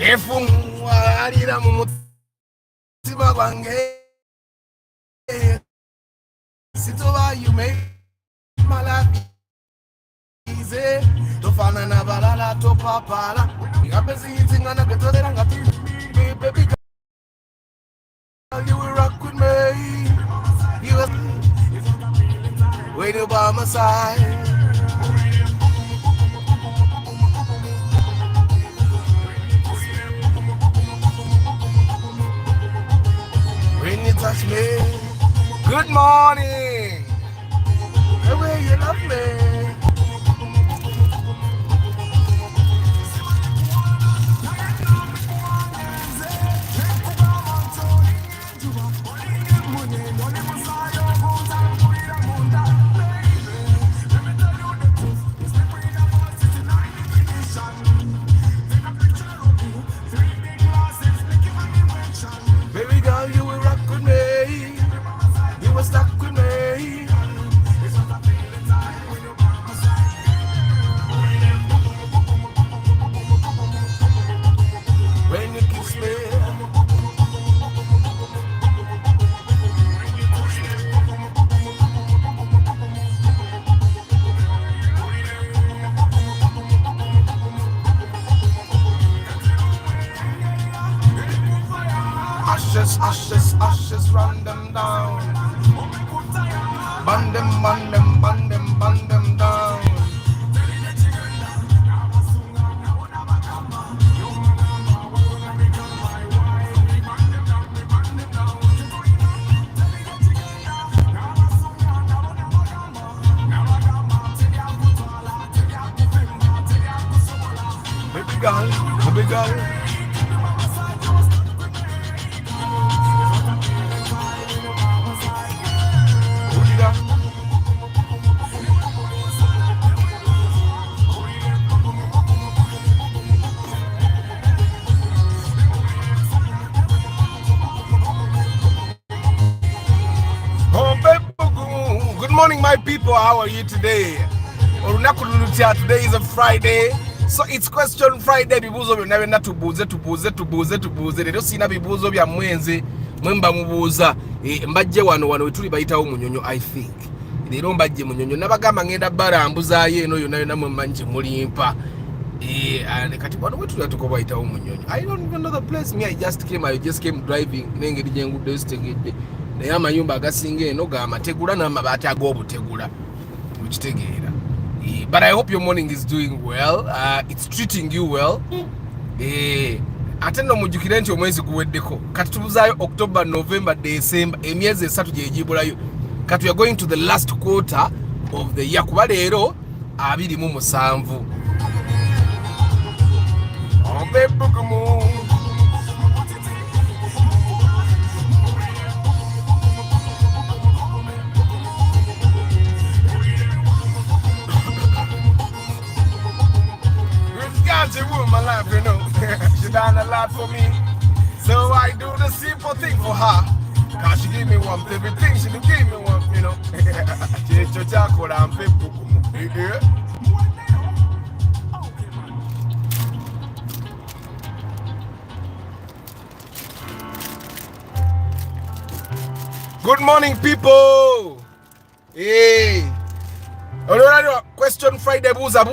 efungwarira mu mutima gwange sitoba you make my life easy tofana na balala topapala ngapezi itingana getolera ngati baby girl you will rock with me you will wait by my side when you touch me. Good morning. The way you love me. Baby girl, you will rock with me. You were stuck with me. When you kiss me. Ashes, ashes, ashes, run them down. Bun them, bun them, bun them, bun them down. Baby girl, baby girl. Good morning, my people. How are you today? Today is a Friday, so it's question Friday. Bibuzo byonna tubuze. Lero sina bibuzo bya mwenzi mwemba mubuuza mbajje wano tuli bayitawo munyonyo. I think lero mbajje munyonyo nabagamba ngenda barambuzaayo eno yonna mwemanje mulimpa kati bano wetu tuko bayitawo munyonyo. I don't even know the place. Me, I just came driving nengeri jengudde isitegedde naye amayumba agasinga eno ga mategula n'amabaati ag'obutegula ukitegeera. But I hope your morning is doing well. It's treating you well. Ate no mujjukire nti omwezi guweddeko kati tubuzaayo October, November, December, emyezi 3 gye gibulayo. Kati we are going to the last quarter of the year kuba leero 27. She ruined my life, you know. She done a lot for me, so I do the simple thing for her. Cause she give me one everything, she give me one, you know. Good morning, people. Hey, question Friday, booza.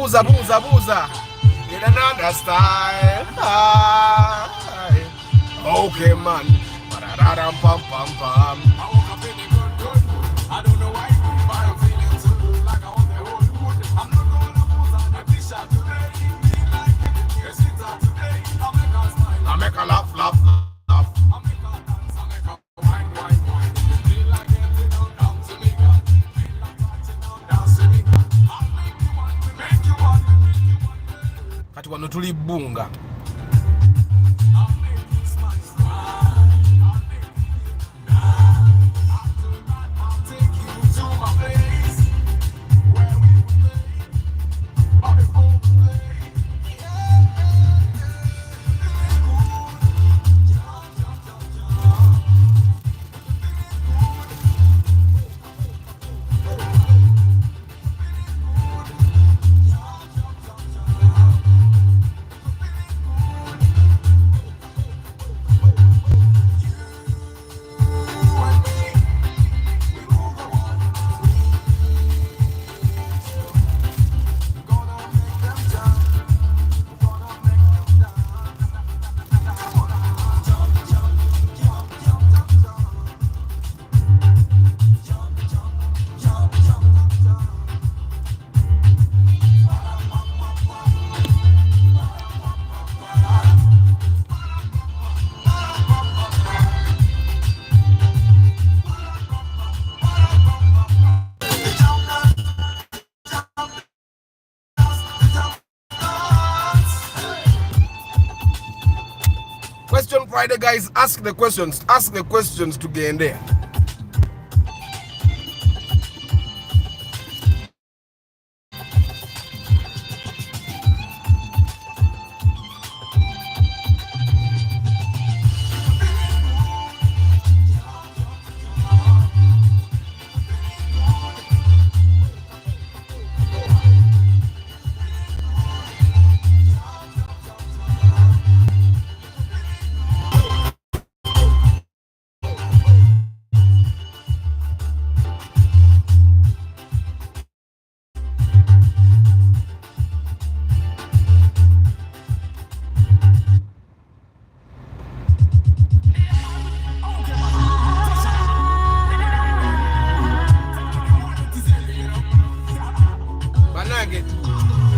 In another style. Okay, man. Pam. I woke up feeling good. I don't know why, but I'm feeling too like I want the whole wood. I'm not gonna put on a t-shirt today. Like yes, it's today. I'll make her smile. I'll make her laugh. I'll make her dance. I'll make her wine. Feel like everything don't come to me, God. Feel like watching don't dance to me, God. I'll make you want. Kati wano tuli bunga. Question Friday, guys. Ask the questions. Ask the questions to get in there.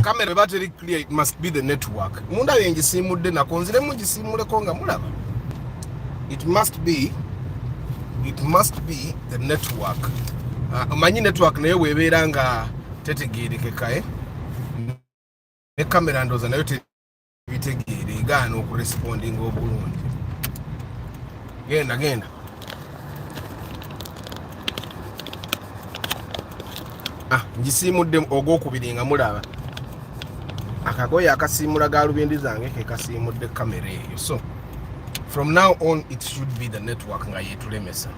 Camera battery clear, it must be the network. Munda yengi simude na konzile mungi simule konga mulaba. It must be the network. Manyi network nayo webera nga tetegereke kae. Ne camera ndoza nayo tetegere gano ku responding obulungi. Genda. Ngisimudde ogwokubiri nga mulaba. Akagoya akasimula galubindi zange ke kasimudde kamera eyo. So from now on it should be the network nga yetulemesa.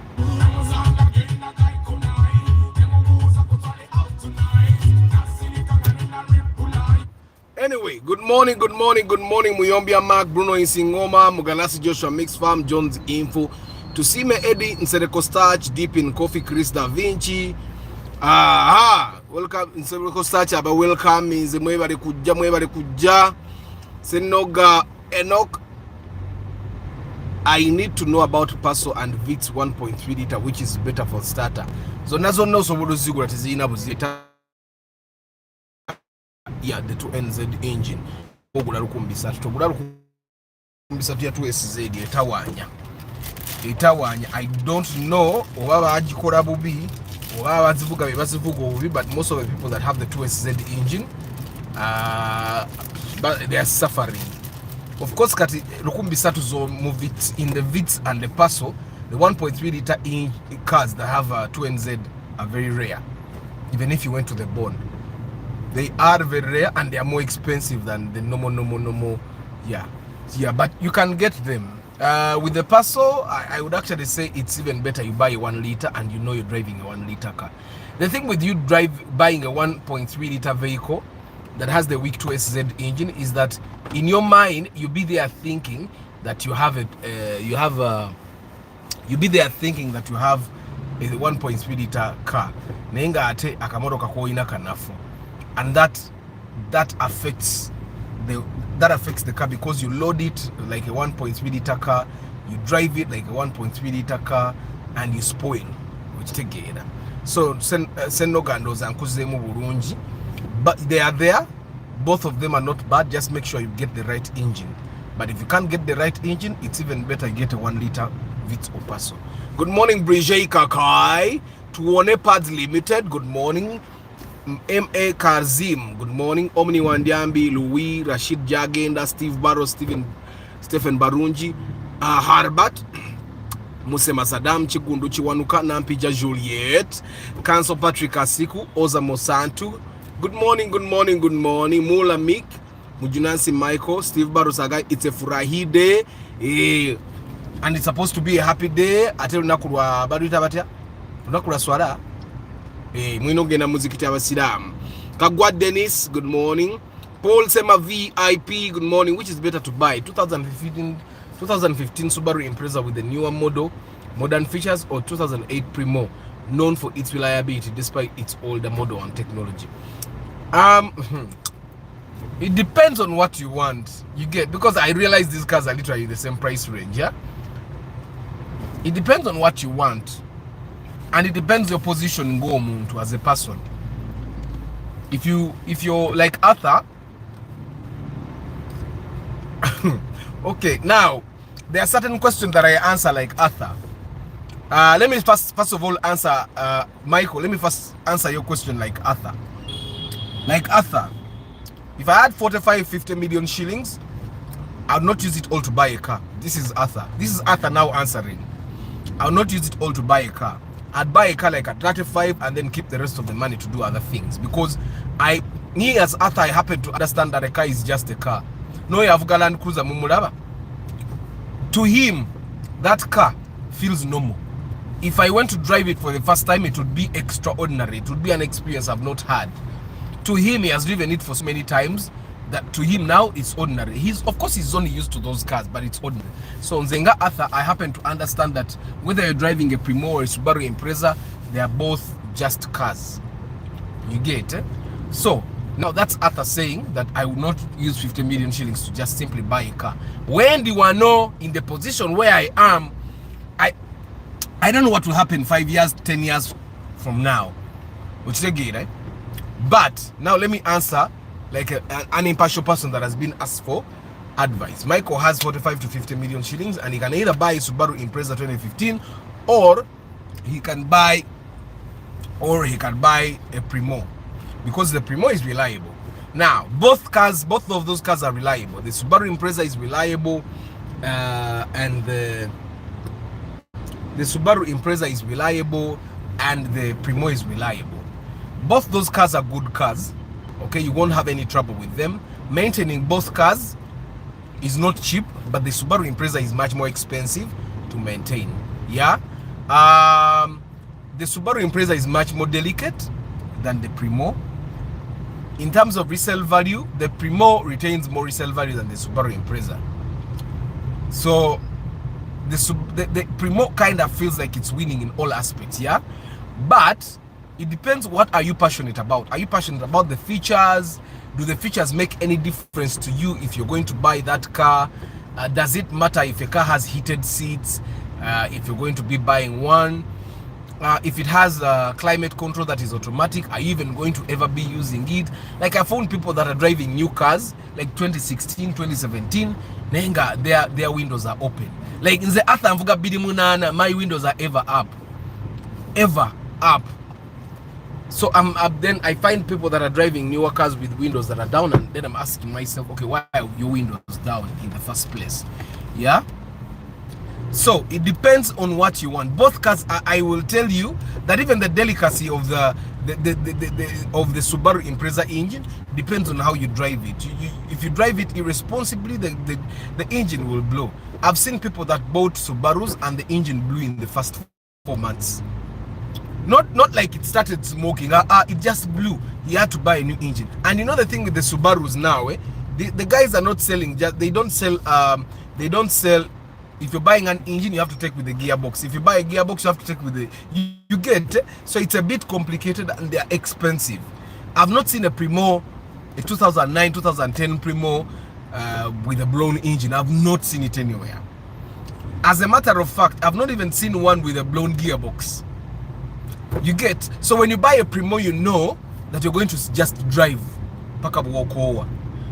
Anyway, good morning Muyombia Mark, Bruno Insingoma, Muganasi Joshua Mix Farm, Jones Info, Tusime Eddie Nsereko Starch, Deep in Coffee, Chris Da Vinci. Welcome Nsereko Starch, aba welcome is mwebale kujja. Senoga Enoch. I need to know about Paso and Vitz 1.3 liter, which is better for starter. So nazo no sobodo zigura tizina buzita. Yeah, the 2NZ engine. Ogula lukumbisa ya 2SZ etawanya. I don't know oba agikola bubi oba bazivuga bebazivuga obubi, but most of the people that have the 2SZ engine but they are suffering. Of course kati lukumbisa zo move it in the Vitz and the Paso. The 1.3 liter cars that have 2NZ are very rare, even if you went to the Bond. They are very rare and they are more expensive than the normal. Yeah, but you can get them. With the Paso, I would actually say it's even better you buy a 1 liter and you know you're driving a 1 liter car. The thing with you buying a 1.3 liter vehicle that has the weak 2SZ engine is that in your mind you'll be there thinking that you have a 1.3 liter car. Nenga ate akamoto kakoina kanafu. And that affects the car because you load it like a 1.3 liter car, you drive it like a 1.3 liter car, and you spoil, which take it. So Senogandos and Kuzemu Burunji, but they are there. Both of them are not bad. Just make sure you get the right engine. But if you can't get the right engine, it's even better you get a 1 liter Vitz or Paso. Good morning, Brigitte Kakai. Tuone Pads Limited. Good morning. M.A. Karzim, good morning. Omni Wandiambi, Louis, Rashid Jagenda, Steve Barrow, Stephen Barunji, Harbat, Musema Sadam, Chigundu Chiwanuka, Nampija Juliet, Council Patrick Asiku, Oza Mosantu. Good morning. Mula Mick, Mujunansi Michael, Steve Barrow Sagai. It's a Furahi day, and it's supposed to be a happy day. Atelu nakulwa baduita batia, nakulwa swara. Mwinogena muzikiti abasilamu. Kagwa Dennis, good morning. Paul Sema VIP, good morning. Which is better to buy, 2015 Subaru Impreza with the newer model, modern features, or 2008 Primo, known for its reliability despite its older model and technology? It depends on what you want. You get, because I realize these cars are literally the same price range. Yeah, it depends on what you want. And it depends your position go as a person. If you're like Arthur, okay, now there are certain questions that I answer like Arthur. Let me first of all answer Michael. Let me first answer your question like Arthur. Like Arthur, if I had 45-50 million shillings, I would not use it all to buy a car. This is Arthur. This is Arthur now answering. I'll not use it all to buy a car. I'd buy a car like a 35 and then keep the rest of the money to do other things. Because me as Arthur, I happen to understand that a car is just a car. No, you have Land Cruiser Mumulaba. To him, that car feels normal. If I went to drive it for the first time, it would be extraordinary. It would be an experience I've not had. To him, he has driven it for so many times that to him now it's ordinary. Of course he's only used to those cars, but it's ordinary. So Nzenga Arthur, I happen to understand that whether you're driving a Primo or a Subaru Impreza, they are both just cars. You get it? So now that's Arthur saying that I would not use 50 million shillings to just simply buy a car. When do I know in the position where I am, I don't know what will happen 5 years, 10 years from now. Which is again, right? But now let me answer like an impartial person that has been asked for advice. Michael has 45 to 50 million shillings and he can either buy a Subaru Impreza 2015 or he can buy a Primo, because the Primo is reliable. Now both of those cars are reliable. The Subaru Impreza is reliable and the Subaru Impreza is reliable and the Primo is reliable. Both those cars are good cars. Okay, you won't have any trouble with them. Maintaining both cars is not cheap, but the Subaru Impreza is much more expensive to maintain. Yeah, the Subaru Impreza is much more delicate than the Primo. In terms of resale value, the Primo retains more resale value than the Subaru Impreza. So the Primo kind of feels like it's winning in all aspects. Yeah, but it depends, what are you passionate about? Are you passionate about the features? Do the features make any difference to you if you're going to buy that car? Does it matter if a car has heated seats, if you're going to be buying one? If it has climate control that is automatic, are you even going to ever be using it? Like I found people that are driving new cars, like 2016, 2017, nenga, their windows are open. Like in the Athamvuga Bidimunana, my windows are ever up. Ever up. So then I find people that are driving newer cars with windows that are down, and then I'm asking myself, okay, why are your windows down in the first place? Yeah. So it depends on what you want. Both cars, I will tell you that even the delicacy of the Subaru Impreza engine depends on how you drive it. If you drive it irresponsibly, the engine will blow. I've seen people that bought Subarus and the engine blew in the first 4 months. Not like it started smoking, it just blew. He had to buy a new engine. And you know the thing with the Subarus now, the guys are not selling, they don't sell, if you're buying an engine, you have to take with the gearbox. If you buy a gearbox, you have to take with the, you get, so it's a bit complicated and they're expensive. I've not seen a Primo, a 2009, 2010 Primo with a blown engine. I've not seen it anywhere. As a matter of fact, I've not even seen one with a blown gearbox. You get, so when you buy a Primo, you know that you're going to just drive, pack up, walk over.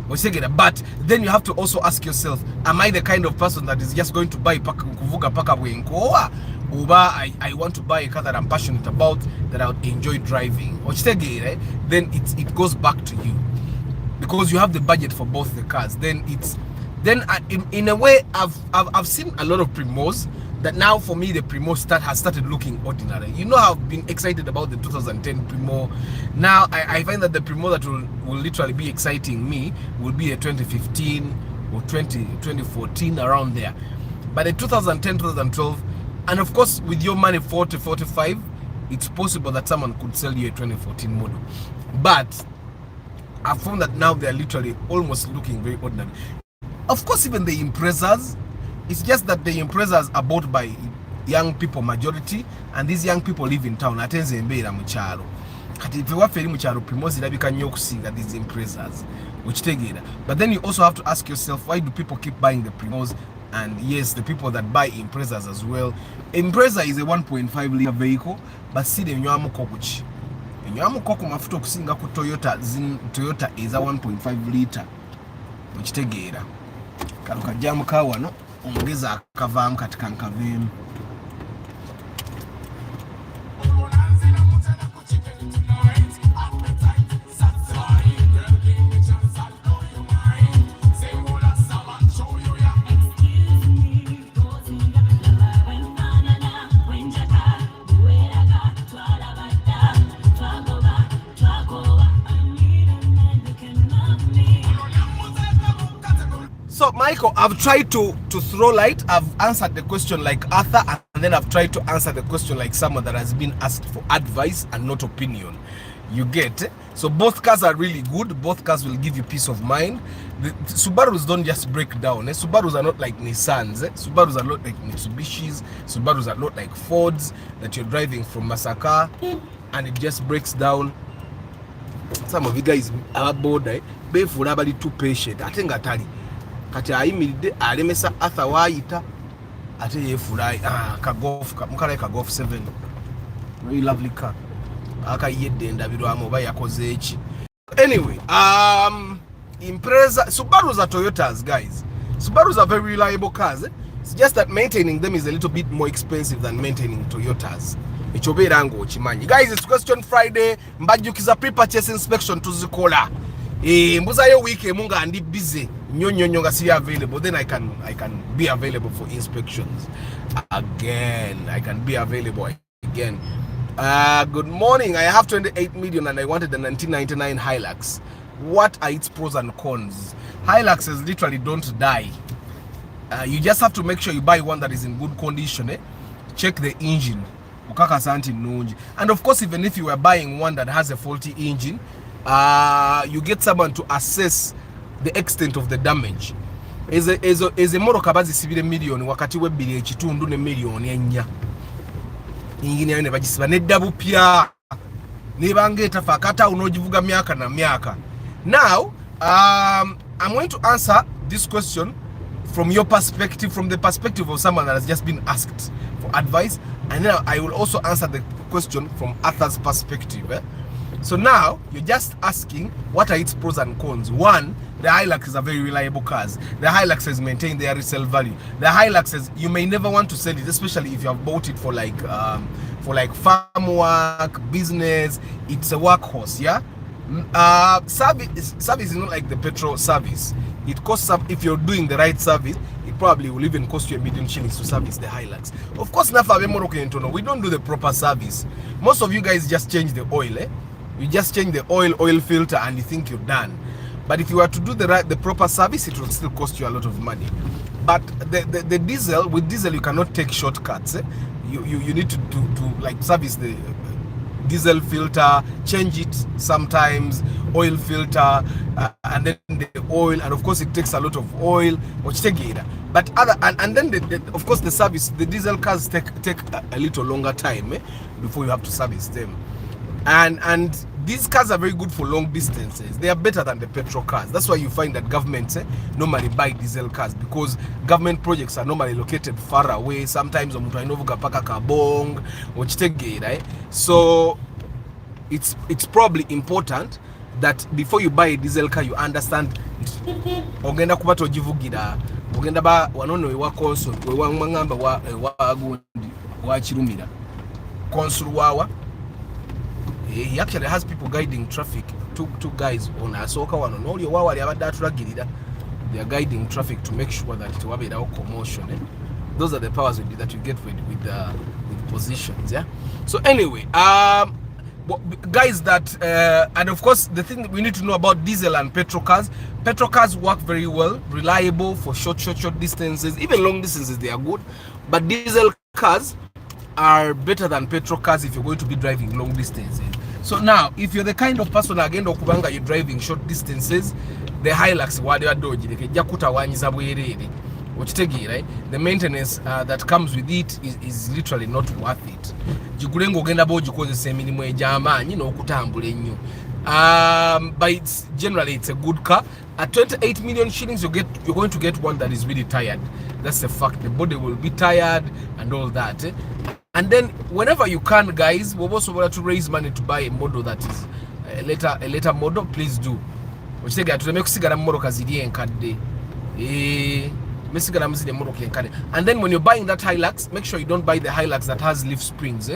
But then you have to also ask yourself, am I the kind of person that is just going to buy kuvuga pack up or I want to buy a car that I'm passionate about, that I would enjoy driving? Then it goes back to you, because you have the budget for both the cars. Then in a way, I've seen a lot of Primos that now for me the Primo has started looking ordinary. You know, I've been excited about the 2010 Primo. Now I find that the Primo that will literally be exciting me will be a 2015 or 2014, around there. But the 2010, 2012, and of course with your money 40, 45, it's possible that someone could sell you a 2014 model. But I found that now they're literally almost looking very ordinary. Of course, even the Imprezas, it's just that the Imprezas are bought by young people majority, and these young people live in town. Atenze mbeera mu kyalo. Kati if waffe eri mu kyalo Primo zirabika nnyo okusinga these Imprezas, which tegeera. But then you also have to ask yourself, why do people keep buying the Primos? And yes, the people that buy Imprezas as well. Impreza is a 1.5 liter vehicle, but see the nywamuko kuki. Nywamuko ku mafuta okusinga ku Toyota is a 1.5 liter. Which tegeera. Kano kajjamu ka wano. Ongeza akavaamu kati kankaveemu. So Michael, I've tried to throw light. I've answered the question like Arthur, and then I've tried to answer the question like someone that has been asked for advice and not opinion. You get? So both cars are really good. Both cars will give you peace of mind. The Subarus don't just break down. Subarus are not like Nissans. Subarus are not like Mitsubishis. Subarus are not like Fords that you're driving from Masaka and it just breaks down. Some of you guys are bored. Before abali too patient. I think atali. Kati ayimiridde alemesa Arthur waayita ate yeefulayi mukala ka Golf 7 very lovely car akayedde endabirwamu oba yakoze eki. Anyway, Impreza, Subarus are Toyotas, guys. Subarus are very reliable cars. It's just that maintaining them is a little bit more expensive than maintaining Toyotas. Guys, it's Question Friday. Mbajukiza pre-purchase inspection tuzikola. Mbuzayo wiki munga andi busy. Nyonyo nga si available. Then I can be available for inspections again. I can be available again. Good morning. I have 28 million and I wanted the 1999 Hilux. What are its pros and cons? Hiluxes literally don't die. You just have to make sure you buy one that is in good condition. Check the engine. And of course, even if you are buying one that has a faulty engine, you get someone to assess the extent of the damage. Is a moro kabazi sibire million wakati webili ekitundu ne million enya. Ingine yone bajisiba ne dabu pia nebangeta fakata unojivuga miaka na miaka. Now, I'm going to answer this question from your perspective, from the perspective of someone that has just been asked for advice, and then I will also answer the question from Arthur's perspective. So now, you're just asking, what are its pros and cons? One, the Hilux is a very reliable cars. The Hiluxes maintain their resale value. The Hiluxes, you may never want to sell it, especially if you have bought it for like farm work, business. It's a workhorse, yeah? Service is not like the petrol service. It costs up. If you're doing the right service, it probably will even cost you $1 million to service the Hilux. Of course, we don't do the proper service. Most of you guys just change the oil. You just change the oil filter and you think you're done. But if you were to do the proper service, it will still cost you a lot of money. But the diesel, with diesel you cannot take shortcuts. You need to like service the diesel filter, change it sometimes, oil filter, and then the oil, and of course it takes a lot of oil. But and then of course the service, the diesel cars take a little longer time before you have to service them. And these cars are very good for long distances. They are better than the petrol cars. That's why you find that governments normally buy diesel cars, because government projects are normally located far away. Sometimes so it's probably important that before you buy a diesel car, you understand ogenda kuba tojivugira ogenda ba wanono ewa console ewa ngamba wa gundi wa kirumira console wawa. He actually has people guiding traffic. Two guys on Asoka one on all your wawali abadda. They are guiding traffic to make sure that it will be without commotion. Those are the powers that you get with positions. Yeah. So anyway, guys, and of course the thing that we need to know about diesel and petrol cars. Petrol cars work very well, reliable for short distances, even long distances they are good. But diesel cars are better than petrol cars if you're going to be driving long distances. So now, if you're the kind of person again okubanga you're driving short distances, the Hilux right? The maintenance that comes with it is literally not worth it. But generally it's a good car. At 28 million shillings, you're going to get one that is really tired. That's the fact. The body will be tired and all that. And then whenever you can, guys, we're also going to raise money to buy a model that is a later model. Please do. And then when you're buying that Hilux, make sure you don't buy the Hilux that has leaf springs.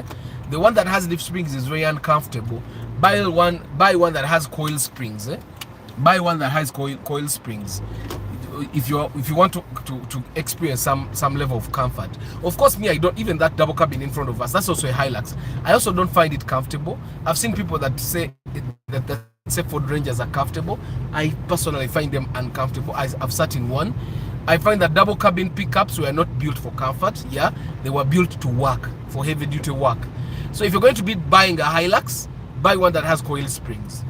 The one that has leaf springs is very uncomfortable. Buy one that has coil springs. Buy one that has coil springs. If you want to experience some level of comfort. Of course, me, I don't, even that double cabin in front of us, that's also a Hilux. I also don't find it comfortable. I've seen people that say that say Ford Rangers are comfortable. I personally find them uncomfortable. I've sat in one. I find that double cabin pickups were not built for comfort. Yeah, they were built to work, for heavy duty work. So if you're going to be buying a Hilux, buy one that has coil springs.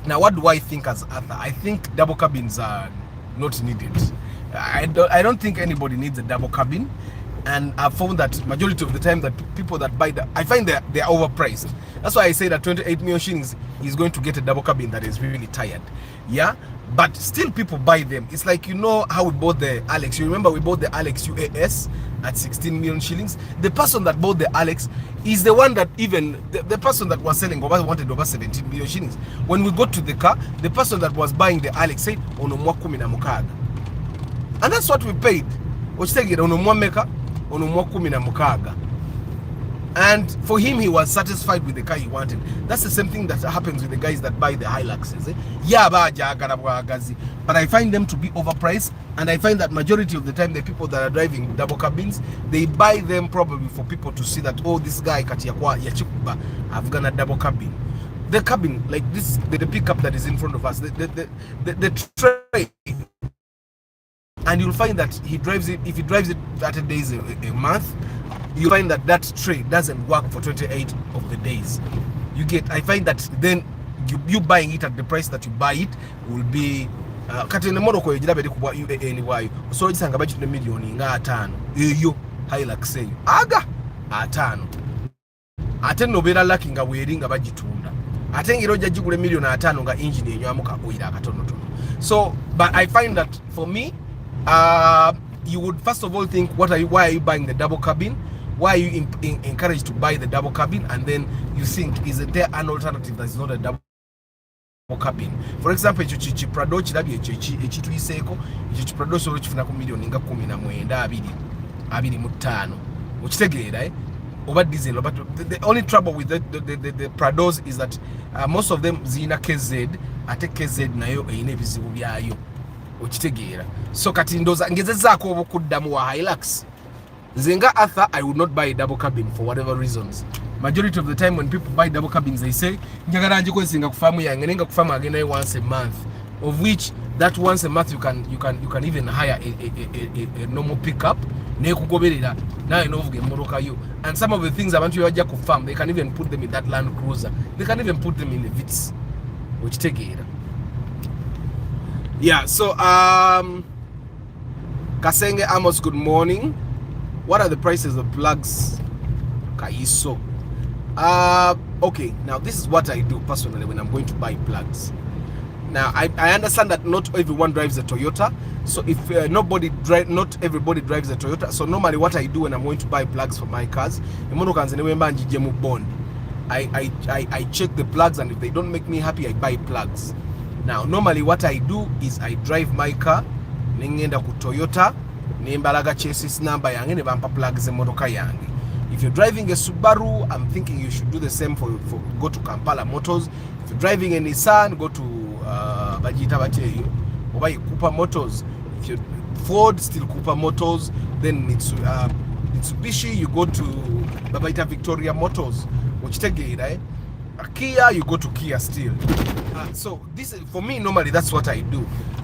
Now, what do I think as Arthur? I think double cabins are not needed. I don't think anybody needs a double cabin. And I've found that majority of the time that people that buy that, I find they're overpriced. That's why I say that 28 million shillings is going to get a double cabin that is really tired. Yeah, but still people buy them. It's like, you know how we bought the Alex. You remember we bought the Alex UAS at 16 million shillings. The person that bought the Alex is the one that even the person that was selling wanted over 17 million shillings. When we got to the car, the person that was buying the Alex said onomwa 16. And that's what we paid. Ochitege onomwa meka onomwa 16. And for him, he was satisfied with the car he wanted. That's the same thing that happens with the guys that buy the Hiluxes. Yeah, but I find them to be overpriced, and I find that majority of the time the people that are driving double cabins, they buy them probably for people to see that, oh, this guy I've got a double cabin. The cabin, like this, the pickup that is in front of us, the tray. And you'll find that he drives it, if he drives it 30 days a month, you find that that tray doesn't work for 28 of the days. I find that then you buying it at the price that you buy it will be katene moroko yejira bedi kubwa UAN wayo so gisanga bachi million nga 5 eyo Hilux eyo aga 5 ate nobera lucky nga weringa bagitunda ate ngiro jagigule million 5 nga engine enywamuka oira akatono tono. So but I find that for me you would first of all think why are you buying the double cabin? Why are you encouraged to buy the double cabin? And then you think, is there an alternative that's not a double cabin? For example, chichi Prado chirabi echitu iseko chichi Prado so chifuna ku million nga 19 25 ukitegeera over diesel. But the only trouble with the Prados is that most of them zina KZ ate KZ nayo eyina ebizibu byayo ukitegeera. So kati ndoza ngezezaako obukuddamu wa Hilux. Zenga Arthur, I would not buy a double cabin for whatever reasons. Majority of the time when people buy double cabins, they say njagala nje kwesinga kufamu yange nenga kufamu again once a month, of which that once a month you can even hire a normal pickup ne kugoberera nawe novuge moroka yo. And some of the things abantu bajja ku farm, they can even put them in that Land Cruiser, they can even put them in the Vitz which take it. Yeah, so Kasenge Amos, good morning. What are the prices of plugs? Kaiso. Okay, now this is what I do personally when I'm going to buy plugs. Now I understand that not everyone drives a Toyota, so if not everybody drives a Toyota. So normally what I do when I'm going to buy plugs for my cars, I check the plugs, and if they don't make me happy, I buy plugs. Now normally what I do is I drive my car, ningenda ku Toyota, nimbalaga chassis number yange ne bampa plugs emotoka yange. If you're driving a Subaru, I'm thinking you should do the same for go to Kampala Motors. If you're driving a Nissan, go to Bajita Bateyo or buy Cooper Motors. If you're Ford, still Cooper Motors. Then it's Mitsubishi, you go to Babaita Victoria Motors, which take it, right? Kia, you go to Kia still. So this for me normally that's what I do.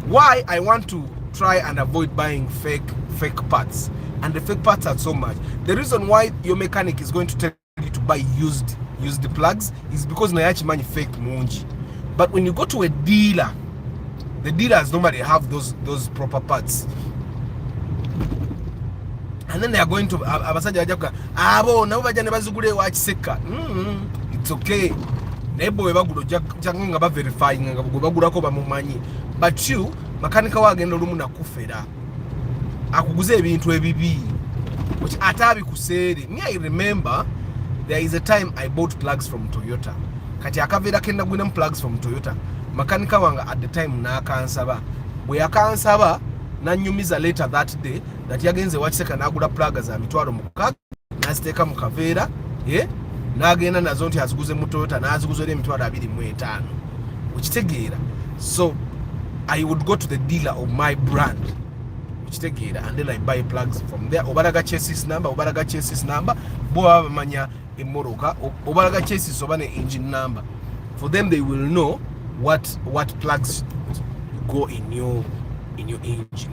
Why I want to try and avoid buying fake parts, and the fake parts are so much. The reason why your mechanic is going to tell you to buy used plugs is because naachi money fake munji. But when you go to a dealer, the dealers normally have those proper parts, and then they are going to abasaja ajakuka abo nabo bajja ne bazigule wa kiseka. It's okay. Nebo webagulo janga ba verifying nga bagulako bamumanyi, but you makanika wagenda olumu nakufera akuguze ebintu ebibi which atabi kusere. Me, I remember there is a time I bought plugs from Toyota. Kati akavera kenda gwina plugs from Toyota. Makanika wanga at the time na akansaba. Bwe akansaba na nyumiza later that day that yagenze wachiseka nagula plugs za mitwaro mukaga naziteka mu kavera nagenda nazo nti aziguze mu Toyota naziguze le mitwaro 25 ukitegeera. So I would go to the dealer of my brand, which take it, and then I buy plugs from there. Obaraga chassis number, boa manya imoroka, obaraga chassis obane engine number. For them, they will know what plugs go in your engine.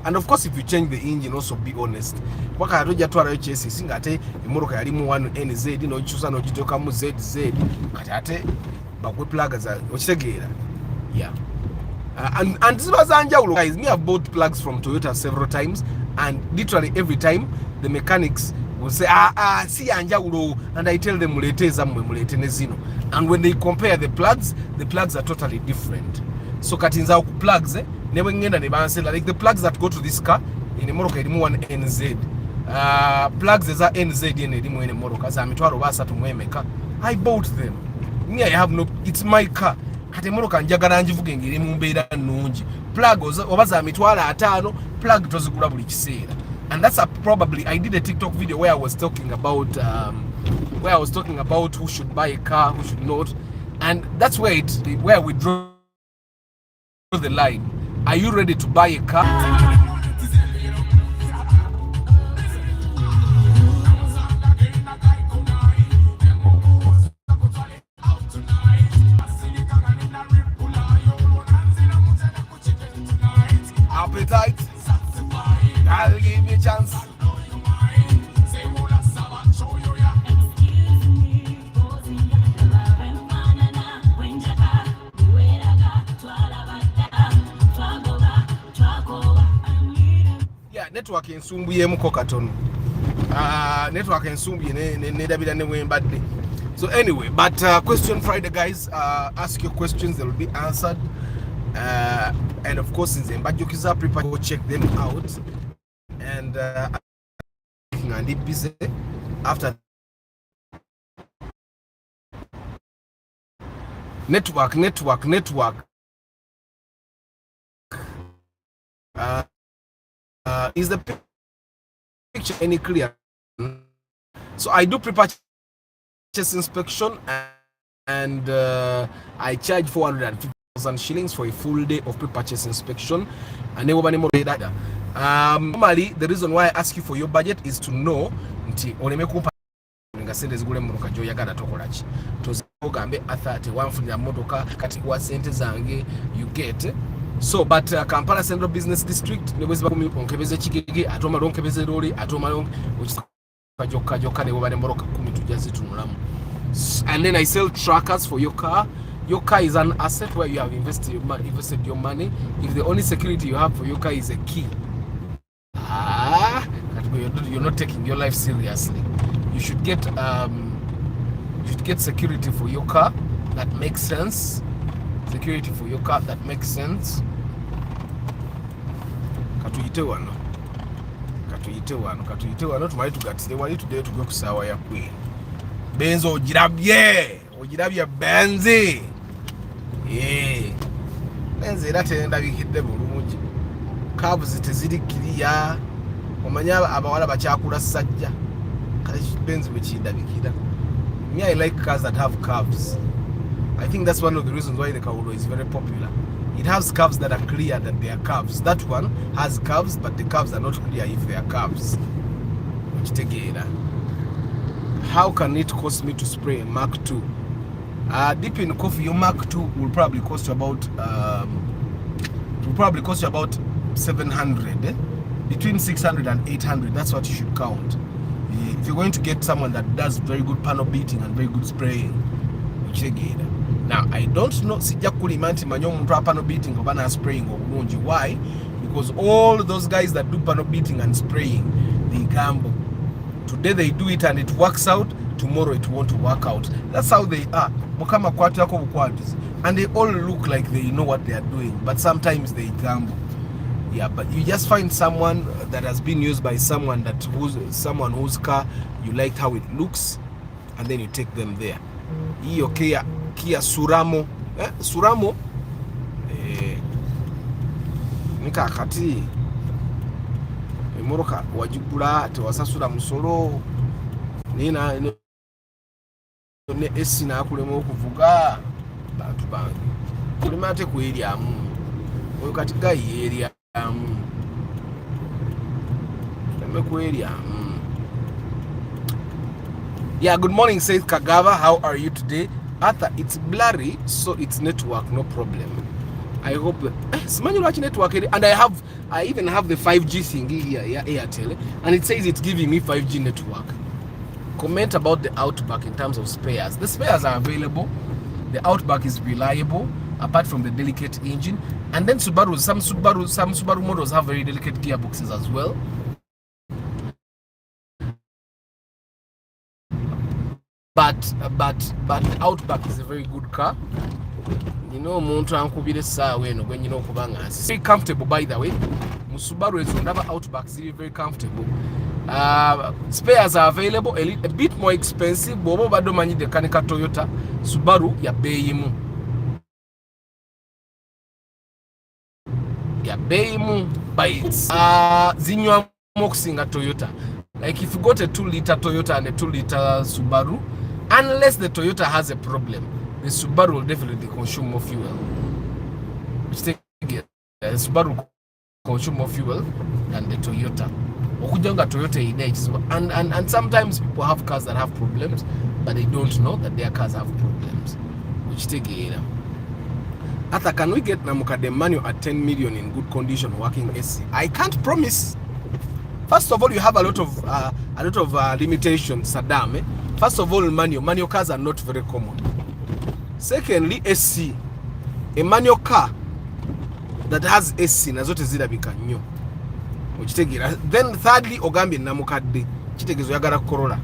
And of course, if you change the engine, also be honest. Waka roja tu arayo chesi singate imoroka yalimu 1NZ no chusa no jitoka mu ZZ katate bakwe plugs za ochitegera. Yeah. And guys, me have bought plugs from Toyota several times, and literally every time the mechanics will say see anjaulo, and I tell them mulete zamwe mulete nezino, and when they compare the plugs are totally different. So katinza ku plugs never ngenda ne banse like the plugs that go to this car in Morocco ilimu 1NZ plugs za NZ in ilimu in Morocco za mitwaro basa tumwemeka. I bought them. Me, I have no, it's my car. Kati Morocco njagala njivuge ngiri mu mbeera nnungi. Plug oba za mitwalo 5 plug tozigula buli kiseera. And that's probably I did a TikTok video where I was talking about who should buy a car, who should not, and that's where we draw the line. Are you ready to buy a car? Appetite? I'll give you a chance. Yeah, network ensumbuyemu katono. Network ensumbuye nedabira ne wembadde. So anyway, but question Friday, guys. Ask your questions, they will be answered. And of course, in Zimbabwe, prepare to check them out. And I'm busy after network. Is the picture any clear? So I do pre-purchase inspection, and I charge 450,000 shillings for a full day of pre-purchase inspection. And normally the reason why I ask you for your budget is to know nti olemekupa nga sente zigule muruka jo yagala tokolaki tozogambe athate wanfunira motoka kati kwa sente zange you get. So but Kampala Central Business District ne bwezi bakumi onkebeze kigege atoma lonkebeze lori atoma lonk joka ne bobane moroka 10 tujazi tunulamu. And then I sell trackers for your car. Your car is an asset where you have invested your money. If the only security you have for your car is a key, you're not taking your life seriously. You should get security for your car that makes sense. Security for your car that makes sense. Katuyite wano tumali tugatire wali tudde tugwe kusawa ya Queen. Benzo ogirabye benzi. Benzi era tenda bikidde bulungi. Kabs teziri kiriya. Omanya abawala bakyakula sajja. Kale benzi bwekindabikira. Me, I like cars that have curves. I think that's one of the reasons why the Kaulo is very popular. It has curves that are clear that they are curves. That one has curves, but the curves are not clear if they are curves. How can it cost me to spray a Mark II? Deep in coffee, your Mark II will probably cost you about 700, between 600 and 800. That's what you should count. If you're going to get someone that does very good panel beating and very good spraying, now I don't know sijja kulima nti manyo omuntu panel beating oba na spraying obulungi. Why? Because all those guys that do panel beating and spraying, they gamble. Today they do it and it works out, tomorrow it won't work out. That's how they are. Mukama kwatu yako bukwatis, and they all look like they know what they are doing, but sometimes they gamble. Yeah, but you just find someone that has been used by someone whose car you liked how it looks, and then you take them there. Hiyo Kia Suramo, Suramo, nika kati emoroka wajigula tewasasula musolo nina ne esina akulemo okuvuga bantu bangi kulima ate ku eriamu oyo kati gayi eriamu kulime ku eriamu. Yeah, good morning, Said Kagava. How are you today? Arthur, it's blurry, so it's network, no problem. I hope it's manual network, and I even have the 5G thing here, Airtel, and it says it's giving me 5G network. Comment about the Outback in terms of spares. The spares are available. The Outback is reliable, apart from the delicate engine. And then some Subaru models have very delicate gearboxes as well. But the Outback is a very good car. You know, when you know, it's very comfortable, by the way. Subaru is another Outback, is very comfortable. Spares are available, a bit more expensive. Bobo bado manyi de kanika Toyota Subaru ya beyimu. Ya beyimu, but it's zinywa mokusinga Toyota. Like if you got a 2-liter Toyota and a 2-liter Subaru, unless the Toyota has a problem, the Subaru will definitely consume more fuel. Which the Subaru will consume more fuel than the Toyota. Toyota and sometimes people have cars that have problems, but they don't know that their cars have problems. Which take it. Arthur, can we get Namukade manual at 10 million in good condition working AC? I can't promise. First of all, you have a lot of limitations, Saddam. First of all, manual cars are not very common. Secondly, AC, a manual car that has AC nazote zira bikanyo. Then thirdly, Ogambi Namukade Chitegezo yagara Corolla.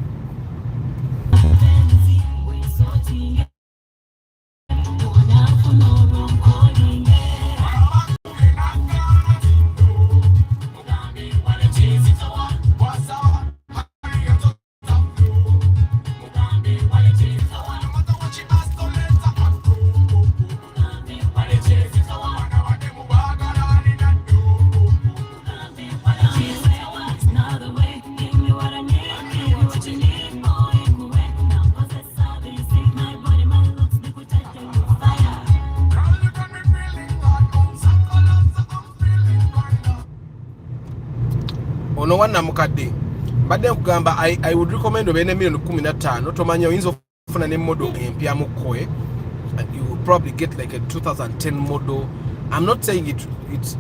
Ono wana mukadde mbadde nkugamba I would recommend obene million 15 tomanya oyinza ofuna ne model empya mukoe, and you would probably get like a 2010 model. I'm not saying it's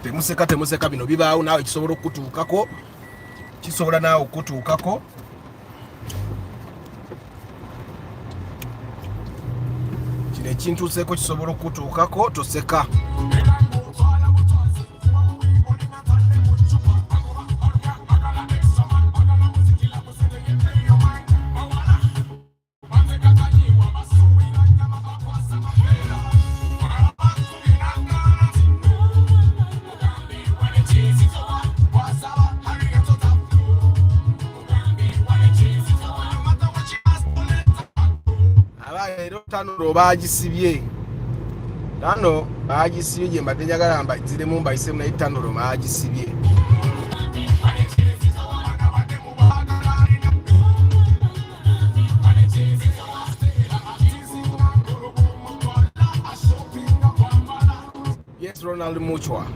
temuseka bino bibaawo naawe kisobola okutuukako kino ekintuuseeko kisobola okutuukako toseka. Tano bagisibye gye mbadde njagala mbaziremu mbayisemu naye tano bagisibye. Yes, Ronald Muchwa.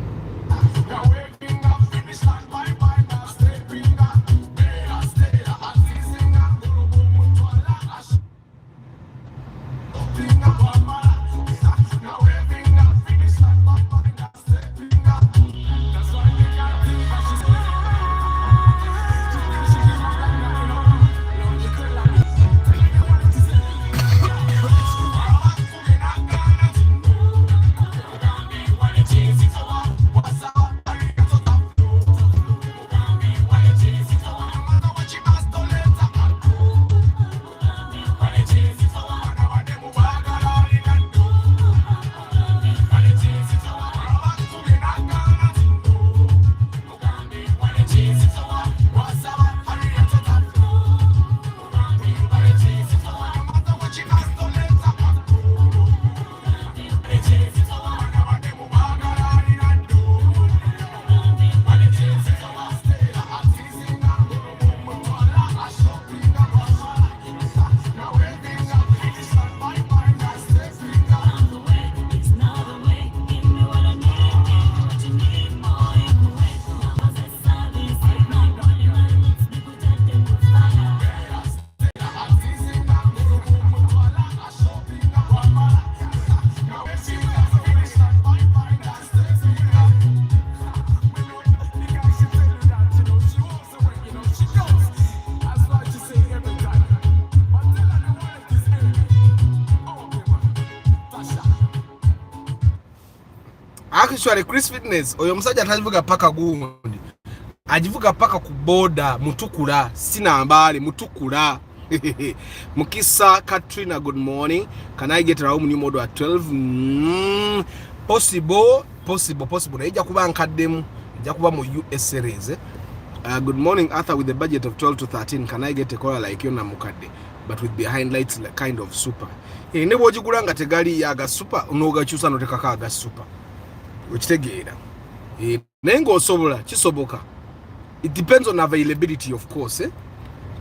actually Chris Fitness oyo musajja atavuga paka gundi ajivuga paka ku boda mutukula sina mbali mutukula Mukisa Katrina, good morning. Can I get a home new model at 12? Possible. Eja kuba nkademu, eja kuba mu US series. Good morning, Arthur. With the budget of 12 to 13, can I get a color like you na mukadde, but with behind lights like kind of super? Ne bwogigula nga tegali yaga super, unoga chusa no tekaka aga super. Ukitegeera. Naye ng'osobola kisoboka. It depends on availability, of course.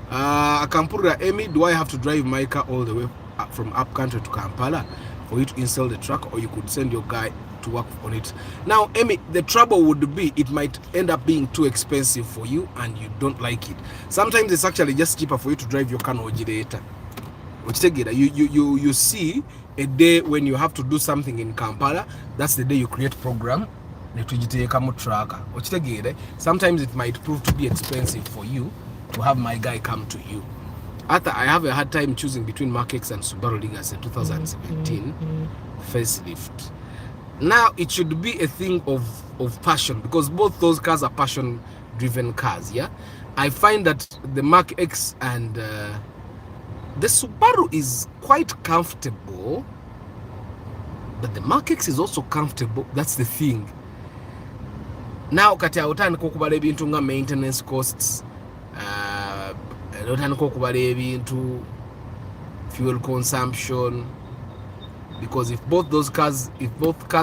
I can put a Amy, do I have to drive my car all the way from up country to Kampala for you to install the truck, or you could send your guy to work on it? Now, Amy, the trouble would be it might end up being too expensive for you and you don't like it. Sometimes it's actually just cheaper for you to drive your car later. You see a day when you have to do something in Kampala, that's the day you create program. Sometimes it might prove to be expensive for you to have my guy come to you. After I have a hard time choosing between Mark X and Subaru Legacy 2017 facelift. Now it should be a thing of passion, because both those cars are passion driven cars. Yeah, I find that the Mark X and the Subaru is quite comfortable, but the Mark X is also comfortable. That's the thing. Now kati awutandika okubala ebintu nga maintenance costs, otandika okubala ebintu fuel consumption, because if both cars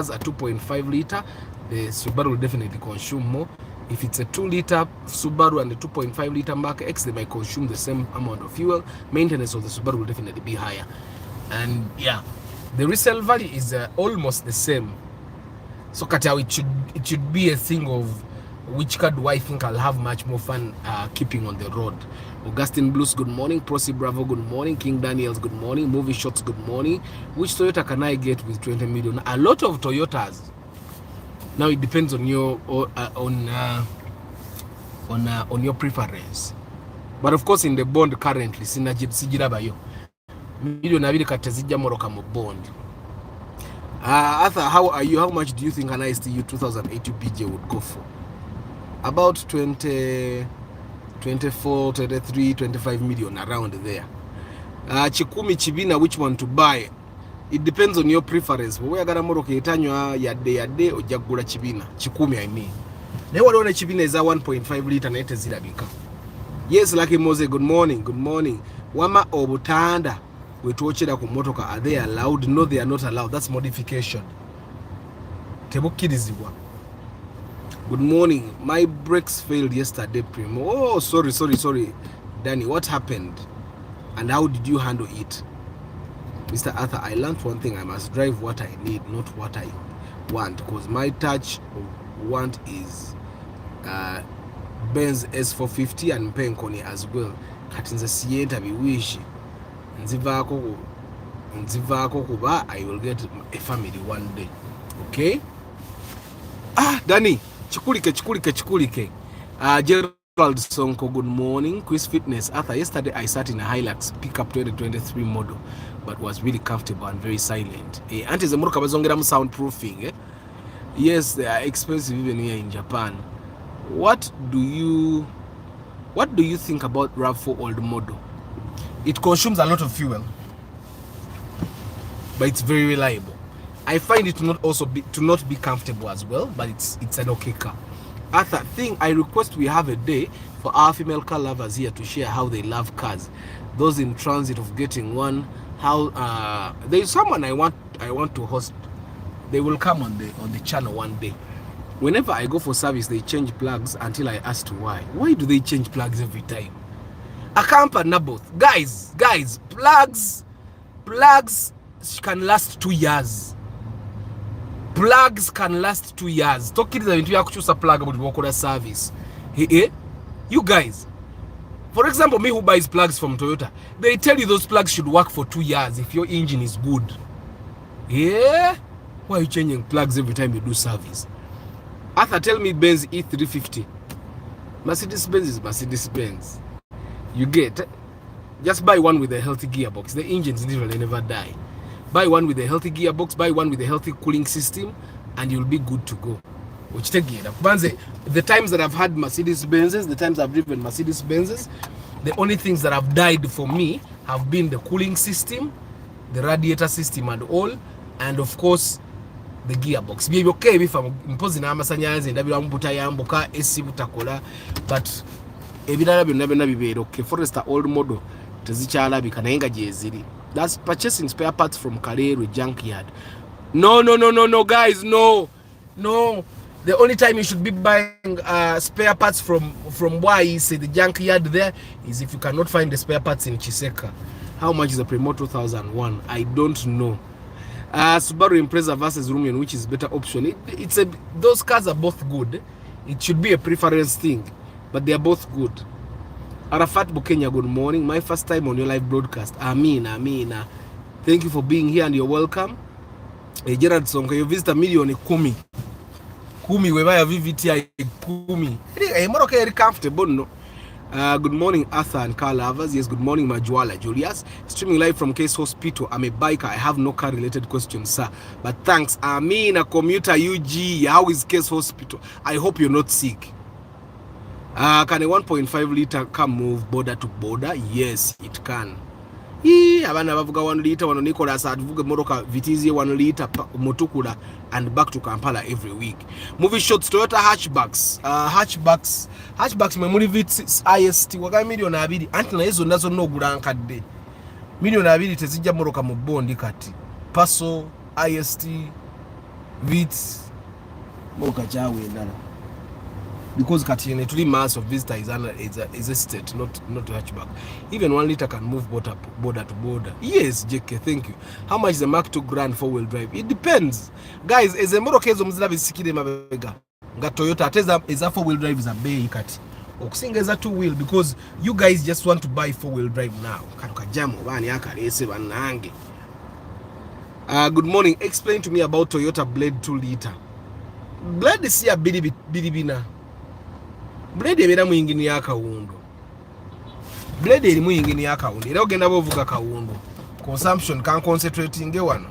are 2.5 liter, the Subaru will definitely consume more. If it's a 2 liter Subaru and a 2.5 liter Mark X, they might consume the same amount of fuel. Maintenance of the Subaru will definitely be higher, and yeah, the resale value is almost the same. So Katao, it should be a thing of which car do I think I'll have much more fun keeping on the road. Augustine Blues, good morning. Prosy Bravo, good morning. King Daniels, good morning. Movie Shots, good morning. Which Toyota can I get with 20 million? A lot of Toyotas. Now it depends on your on your preference. But of course, in the bond currently, sijirabayo million abiri katazija moroka mu bond. Arthur, how are you? How much do you think an ISTU 2008 BJ would go for? About 20, 24, 23, 25 million, around there. Chikumi Chibina, which one to buy? It depends on your preference. But we are gonna moroke itanywa yade or jagula Chibina. Chikumi, I mean. Now what Chibina is a 1.5 liter net zilabika. Yes, Lucky Mose, good morning. Good morning. Wama obutanda. Motoka, are they allowed? No, they are not allowed. That's modification. Good morning. My brakes failed yesterday, Primo. Oh, sorry. Danny, what happened? And how did you handle it? Mr. Arthur, I learned one thing. I must drive what I need, not what I want. Because my touch want is Benz S450 and Penkoni as well. Katinza sienta biwishi. Nzivako kuba, I will get a family one day. Okay? Danny, chikulike. Gerald Sonko, good morning. Chris Fitness, Arthur, yesterday I sat in a Hilux pickup 2023 model, but was really comfortable and very silent. Auntie Zemuruka bazongera soundproofing. Yes, they are expensive even here in Japan. What do you think about RAV4 old model? It consumes a lot of fuel, but it's very reliable. I find it to not be comfortable as well, but it's an okay car. Other thing, I request we have a day for our female car lovers here to share how they love cars. Those in transit of getting one. How there is someone I want to host. They will come on the channel one day. Whenever I go for service, they change plugs until I asked why. Why do they change plugs every time? I can't partner both. Guys, plugs can last 2 years. Plugs can last 2 years. Talking to you choose a plug about work service. Hey, you guys. For example, me who buys plugs from Toyota, they tell you those plugs should work for 2 years if your engine is good. Yeah? Why are you changing plugs every time you do service? Arthur, tell me Benz E350. Mercedes-Benz is Mercedes-Benz. You get, just buy one with a healthy gearbox. The engines literally never die. Buy one with a healthy gearbox, buy one with a healthy cooling system, and you'll be good to go. Which take the times that I've had Mercedes Benzes, the times I've driven Mercedes Benzes, the only things that have died for me have been the cooling system, the radiator system and all, and of course the gearbox. Be okay if I'm imposing amasanyazi ndabira mbuta yambuka esi butakola, but ebirala byonna byonna bibeera okay. Forester old model tezikyalabika naye nga gyeziri. That's purchasing spare parts from Kaleerwe junkyard. No, guys, no. The only time you should be buying spare parts from why say the junkyard there is if you cannot find the spare parts in Chiseka. How much is a Primo 2001? I don't know. Subaru Impreza versus Rumian, which is better option? Those cars are both good. It should be a preference thing, but they are both good. Arafat Bukenya, good morning. My first time on your live broadcast. Amina. Thank you for being here and you're welcome. Gerard Sonko, you visit a million Kumi webaya VVTI Kumi. More okay, comfortable, no? Good morning, Arthur and Carl Lovers. Yes, good morning, Majuala Julius. Streaming live from Case Hospital. I'm a biker. I have no car-related questions, sir. But thanks. Amina, commuter UG. How is Case Hospital? I hope you're not sick. Can a 1.5 liter car move border to border? Yes, it can. Abana bavuga 1 liter wano Nicholas avuga motoka vitizie 1 liter Mutukula and back to Kampala every week. Movie shots Toyota hatchbacks. Hatchbacks memory vits IST waga million 2 anti na ezo nazo no gulankadde. Million 2 tezijja motoka mu bondi kati. Paso IST vits motoka chawe ndala. Because Katiene tuli mass of visitor is a state, not hatchback. Even 1 liter can move border to border. Yes, JK, thank you. How much is a Mark II Grand 4-wheel drive? It depends. Guys, as a motor case muzila bisikire mabega. Nga Toyota ateza is a 4-wheel drive is a bay kati. Okusinga is a 2-wheel because you guys just want to buy 4-wheel drive now. Katuka jamu bani akalese banange. Good morning. Explain to me about Toyota Blade 2 liter. Blade is a bidibina. Blade ebera mu engine ya kawundo. Blade eri mu engine ya kawundo. Era ogenda bovuga kawundo. Consumption can concentrating wano.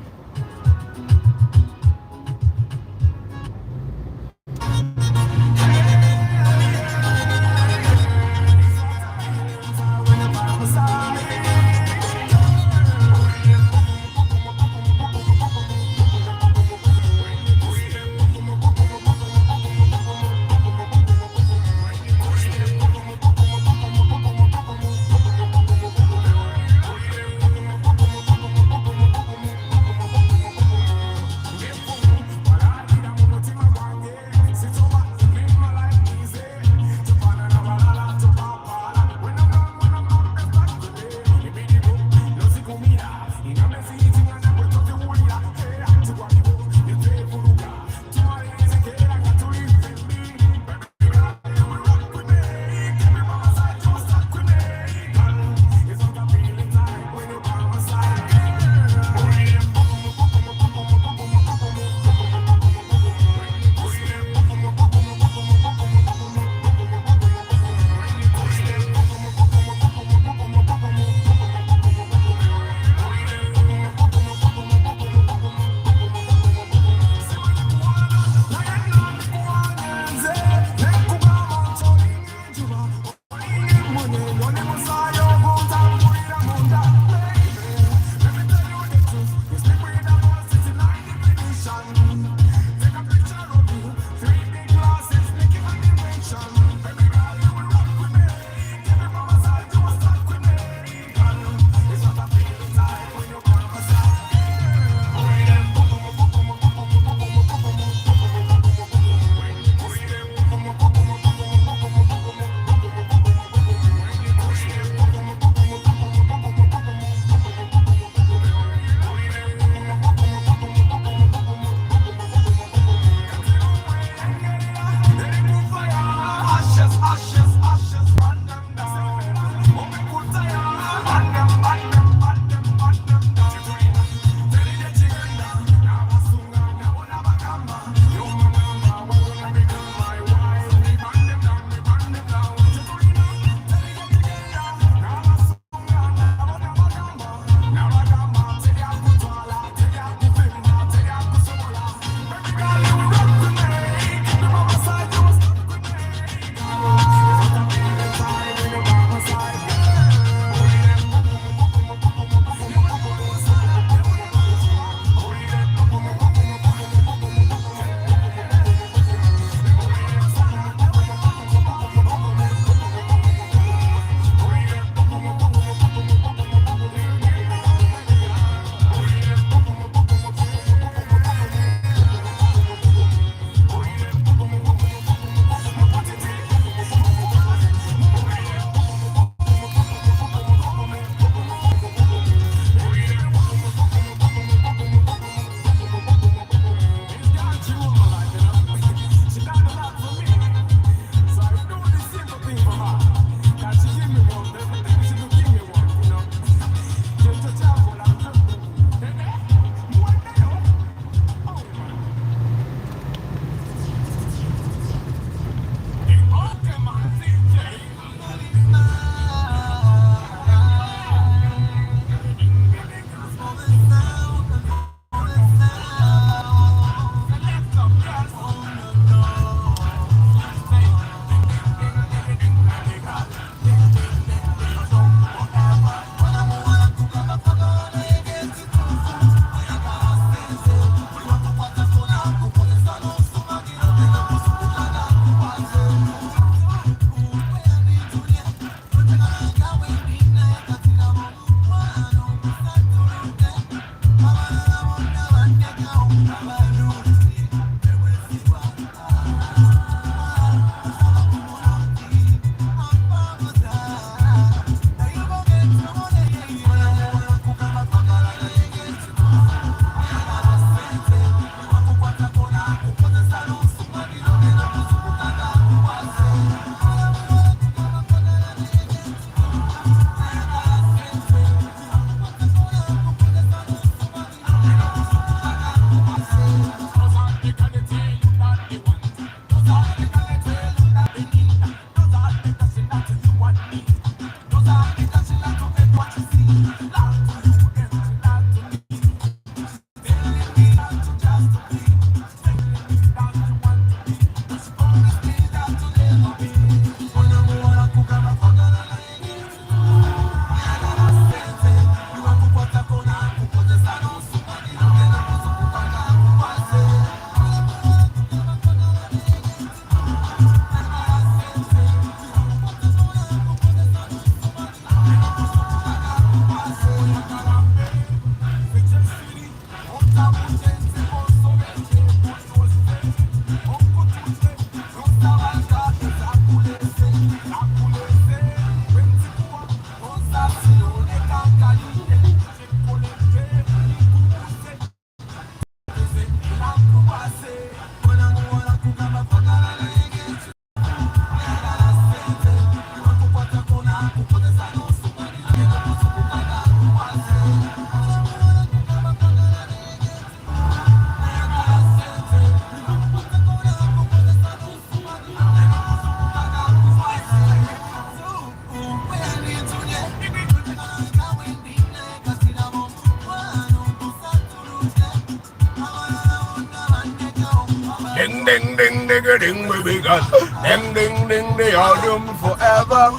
Ding ding ding ding ding we began. Ding ding ding they are doomed forever.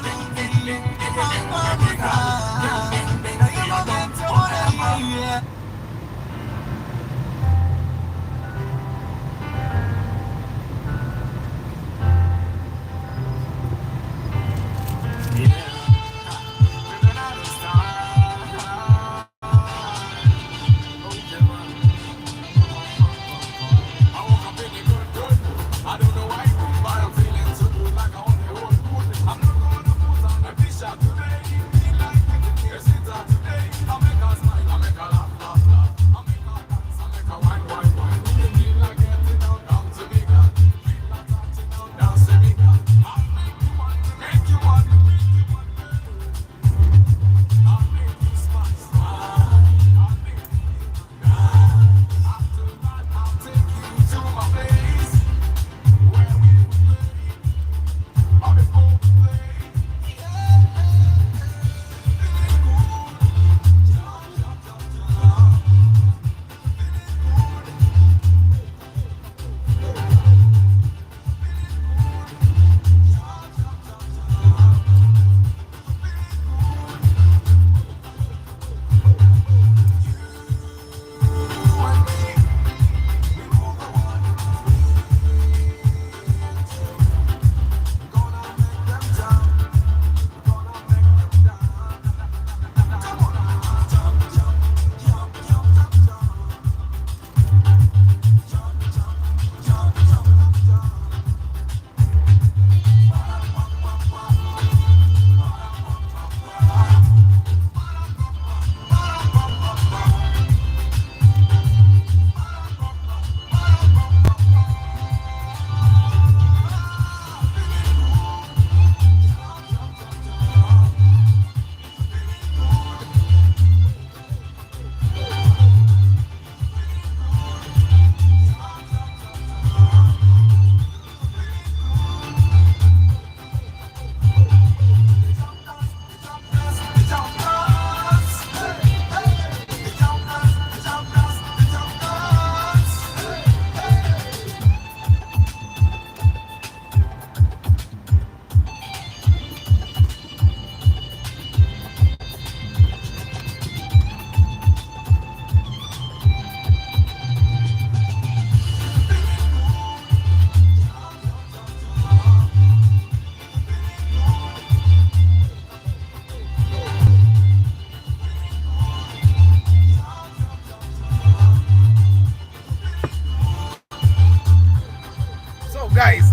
Guys,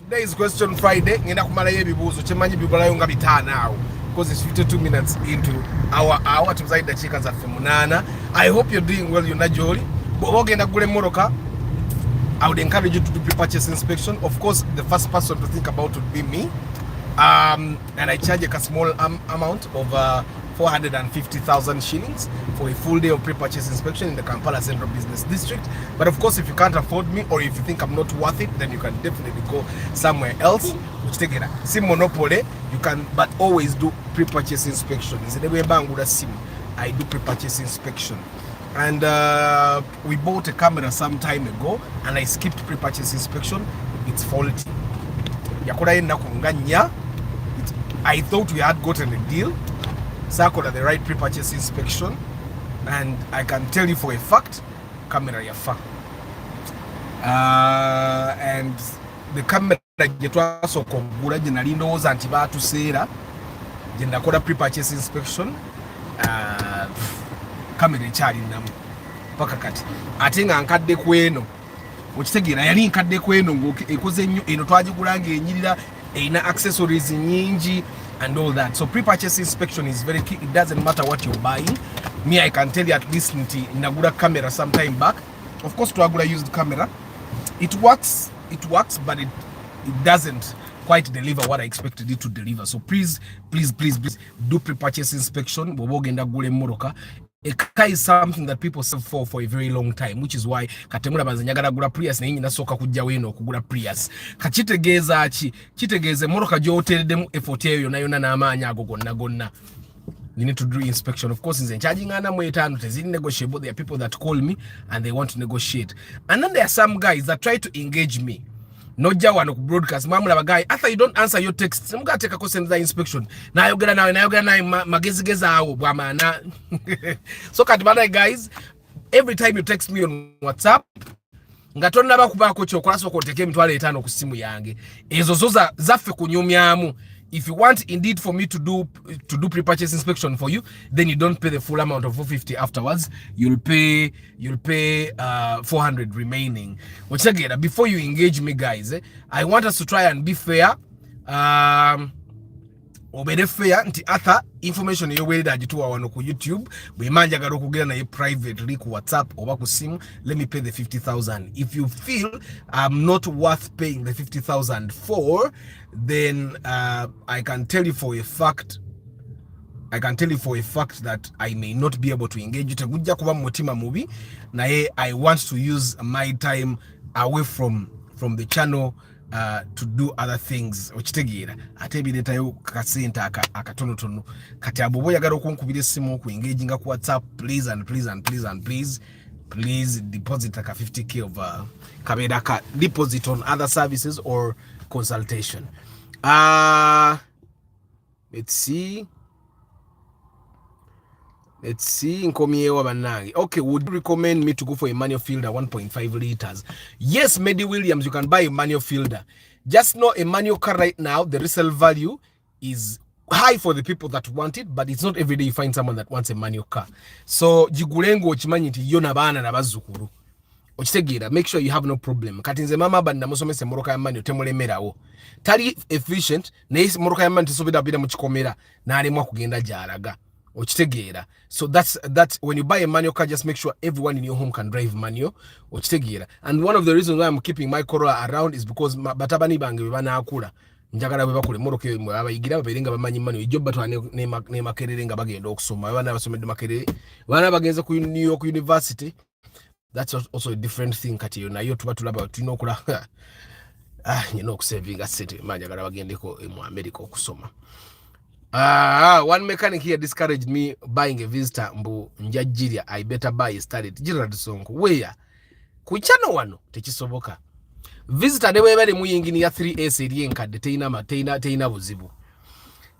today is question Friday. Ngenda kumalayo ebibuzo chemanyi bibulayo nga bitana awo because it's 52 minutes into our hour tuzaida chika za 8. I hope you're doing well. You're najoli bogenda gule moroka. I would encourage you to do pre-purchase inspection. Of course, the first person to think about would be me. And I charge a small amount of 450,000 shillings for a full day of pre-purchase inspection in the Kampala Central Business District. But of course, if you can't afford me or if you think I'm not worth it, then you can definitely go somewhere else. Which take it, sim monopoly, you can, but always do pre-purchase inspection. I do pre-purchase inspection. And we bought a camera some time ago and I skipped pre-purchase inspection. It's faulty. I thought we had gotten a deal. Circle at the right pre-purchase inspection, and I can tell you for a fact, camera yafa. And the camera jetwa so kongula jenali ndoza antibatu sera jenda kola pre-purchase inspection camera chali namu paka kati atenga nkadde kweno okitegeera yali nkadde kweno ngokoze nnyo eno twagigulanga enyirira eina accessories nyingi and all that. So pre-purchase inspection is very key. It doesn't matter what you're buying. Me, I can tell you at least nagura camera some time back. Of course, to agura used camera, it works, but it doesn't quite deliver what I expected it to deliver. So please do pre-purchase inspection. Bobogenda gule moroka. Eka is something that people sell for a very long time, which is why katemura bazanyagala gula Prius na nyina soka kujja weno kugula Prius. Kachitegeeza moroka gyotereddemu effort eyo yona n'amaanyi ago gonna. you need to do inspection. Of course, in charging ana mwetano is negotiable. There are people that call me and they want to negotiate. And then there are some guys that try to engage me. No jawan broadcast. Mamula guy, after you don't answer your texts, I'm gonna take a question the inspection. Now you're gonna magezigeza na. So katibana guys, every time you text me on WhatsApp, ngatonda bakubako chokola so koteke mitwale 5 ku simu yange. Ezo zoza zaffe kunyumyamu. If you want indeed for me to do pre-purchase inspection for you, then you don't pay the full amount of 450 afterwards. You'll pay 400 remaining. Which again, before you engage me, guys, I want us to try and be fair. Obede fair nti atha information yo wele ajituwa wano ku YouTube bwemanja garo kugera na privately ku WhatsApp oba ku simu. Let me pay the 50,000. If you feel I'm not worth paying the 50,000 for, then I can tell you for a fact that I may not be able to engage you. Tegujja kuba mutima mubi naye I want to use my time away from the channel to do other things. Ochitegeera ate bideta yo kasenta akatonotono kati abobo yagala okunkubira essimu ku engaging ku WhatsApp. Please deposit like a 50k of kabeda ka deposit on other services or consultation. Let's see nkomyewa banange. Okay, would you recommend me to go for a manual filter 1.5 liters? Yes, Medi Williams, you can buy a manual filter. Just know a manual car right now, the resale value is high for the people that want it, but it's not every day you find someone that wants a manual car. So jigulengo ochimanyi nti yo nabana na bazukuru ochitegeera, make sure you have no problem. Kati nze mama banda musomese moroka ya manual temulemerawo tali efficient naye moroka ya manual tisobeda bida mu kikomera nalemwa kugenda jaraga ochitegeera. So that's when you buy a manual car, just make sure everyone in your home can drive manual ochitegeera. And one of the reasons why I'm keeping my Corolla around is because batabani bange bebana akula njagala bwe bakule moroka yo abayigira baberenga bamanyi manual ijjo batwa ne makerere nga bagenda okusoma abana basomedde makerere bana bagenze ku New York University. That's also a different thing. Kati yo nayo tuba tulaba tulina okula okusaving asset manjagala bagendeko mu America okusoma. One mechanic here discouraged me buying a visitor mbu njajirya. I better buy a started Gerard Sonko where kuchano wano tekisoboka. Visitor ne webale muyingini ya 3S erienkadde teina buzibu.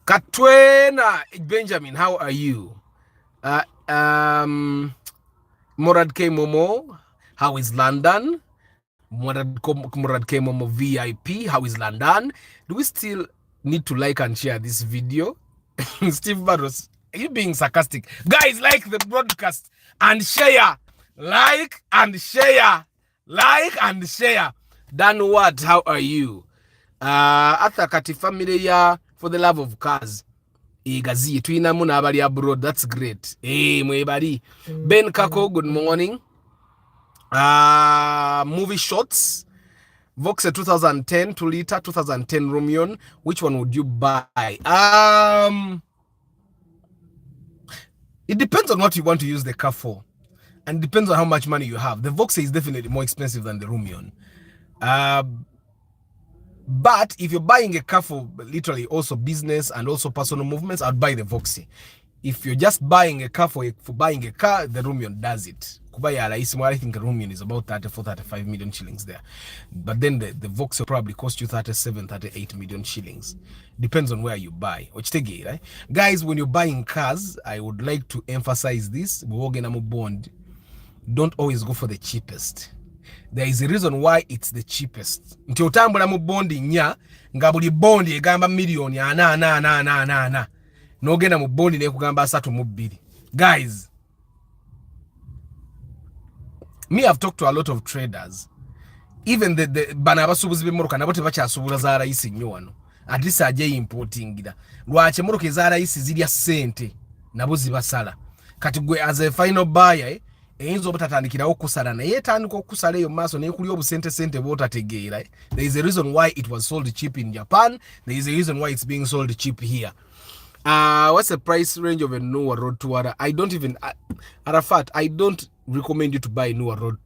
Katwena Benjamin, how are you? Murad K Momo, how is London? Murad K Momo VIP, how is London? Do we still need to like and share this video? Steve Barros, are you being sarcastic? Guys, like the broadcast and share. Like and share. Dan what? How are you? Athakati family ya for the love of cars. Gazi tuina muna abali abroad. That's great. Mwebali. Ben Kako, good morning. Movie shots. Voxer 2010 2 liter 2010 Romion. Which one would you buy? It depends on what you want to use the car for, and depends on how much money you have. The Voxer is definitely more expensive than the Romion. But if you're buying a car for literally also business and also personal movements, I'd buy the Voxer. If you're just buying a car for buying a car, the Romion does it. I think the Romion is about 34-35 million shillings there. But then the Voxer probably cost you 37-38 million shillings. Depends on where you buy. Right? Guys, when you're buying cars, I would like to emphasize this. Don't always go for the cheapest. There is a reason why it's the cheapest. Nti otambula mu bondi nya nga buli bondi egamba million ana. Nogenda mu bondi ne kugamba 32. Guys, me, I've talked to a lot of traders. Even the bana abasubuzi b'emmoroka nabo tebakyasubula za rayisi nnyo wano. At least aje importing ida. Lwaki emmoroka za rayisi zirya ssente nabo zibasala. Kati gwe as a final buyer eyinza obutatandikirawo okusala naye etandika okusala eyo maaso naye kuli obusente bw'otategeera. There is a reason why it was sold cheap in Japan. There is a reason why it's being sold cheap here. What's the price range of a Noah Road Tourer? I don't even Arafat, I don't recommend you to buy Noah Road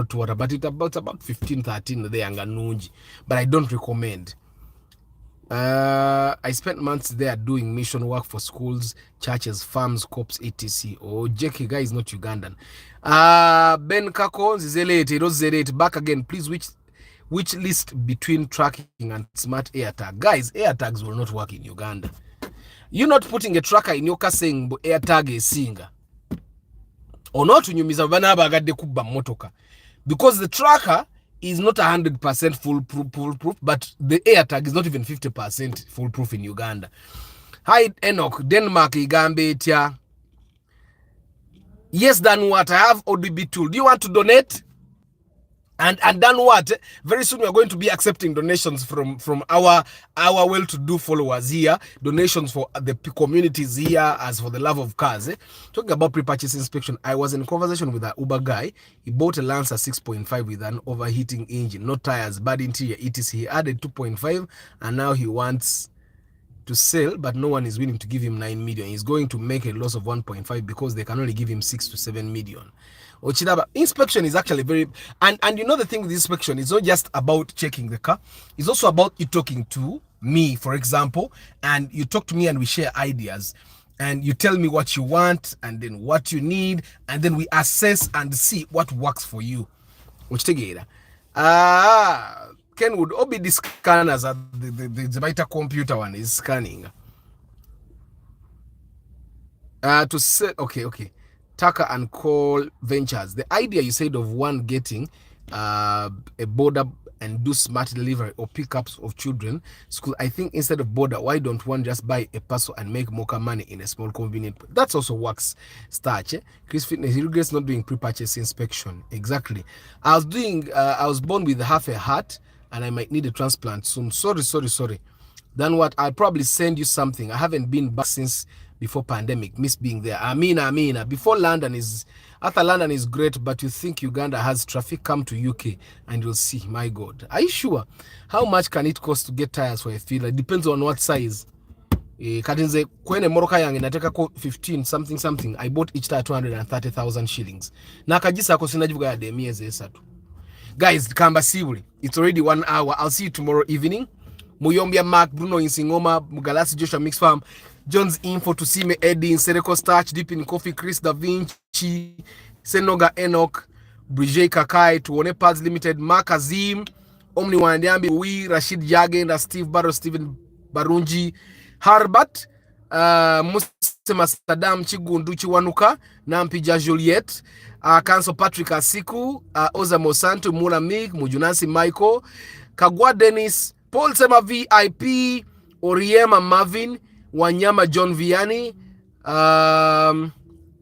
Tourer, but it's about 15-13 there Nganunji. But I don't recommend. I spent months there doing mission work for schools, churches, farms, corps, etc. Oh, Jackie guy is not Ugandan. Ben Kako, Zelete, Roserate, back again. Please, which list between tracking and smart AirTag? Guys, AirTags will not work in Uganda. You're not putting a tracker in your car saying AirTag is singer. Or not when you miss a banaba kubba motoka. Because the tracker is not 100% foolproof, but the AirTag is not even 50% foolproof in Uganda. Hi Enoch, Denmark, Igambe, yes, done what? I have ODB tool. Do you want to donate? And done what? Very soon we are going to be accepting donations from our well-to-do followers here, donations for the communities here, as for the love of cars. Talking about pre-purchase inspection, I was in conversation with an Uber guy. He bought a Lancer 6.5 with an overheating engine, no tires, bad interior, etc. He added 2.5 and now he wants to sell, but no one is willing to give him 9 million. He's going to make a loss of 1.5 because they can only give him 6 to 7 million. Ochidaba, inspection is actually very, and you know the thing with inspection, it's not just about checking the car, it's also about you talking to me, for example, and you talk to me and we share ideas, and you tell me what you want and then what you need, and then we assess and see what works for you. Ochitegeera. Ken would all be the scanners at the Vita computer one is scanning. To say, okay. Tucker and Call Ventures. The idea you said of one getting a border and do smart delivery or pickups of children school. I think instead of border, why don't one just buy a parcel and make more money in a small convenient? That's also works. Starch. Chris Fitness, he regrets not doing pre-purchase inspection. Exactly. I was born with half a heart and I might need a transplant soon. Sorry. Then what? I'll probably send you something. I haven't been back since before pandemic. Miss being there. Amina. After London is great, but you think Uganda has traffic? Come to UK and you'll see. My God. Are you sure? How much can it cost to get tires for a field? It depends on what size. Katinze kwene moroka yange nateka ko 15 something. I bought each tire 230,000 shillings. Na kajisa ko sinajivuga ya demieze esatu. Guys, kamba sibuli. It's already 1 hour. I'll see you tomorrow evening. Muyombia Mark, Bruno Insingoma, Mugalasi Joshua Mix Farm, John's Info, to see me Eddie in Sereko Starch, Deep in Coffee, Chris Da Vinci, Senoga Enoch, Brigitte Kakai, Tuone Pads Limited, Mark Azim, Omni Wandiambi, Rashid Jagenda, Steve Barrow, Steven Barunji, Harbat, Musema Saddam Chigunduchi Wanuka, Nampija Juliet, Council Patrick Asiku, Oza Mosanto, Mula Mig, Mujunasi Michael, Kagwa Dennis, Paul Sema VIP, Oriema Marvin, Wanyama John Vianney,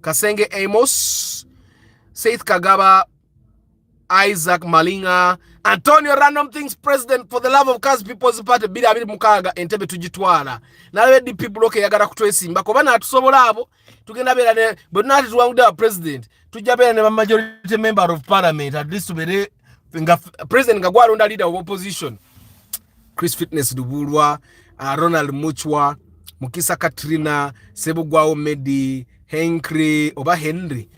Kasenge Amos, Saith Kagaba, Isaac Malinga, Antonio Random Things President, for the love of cars, People's Party, Bida Abidi Mukaga, Entebe Tujitwala. Now let the people okay, Yagara Kutuesim, Bakobana to Sobolabo, to get a but not to one day president, to Japan a majority member of parliament, at least to be President Gagwarunda leader of opposition. Chris Fitness Dubulwa, Ronald Muchwa, Mukisa Katrina, Sebugwao Medi, Oba Henry,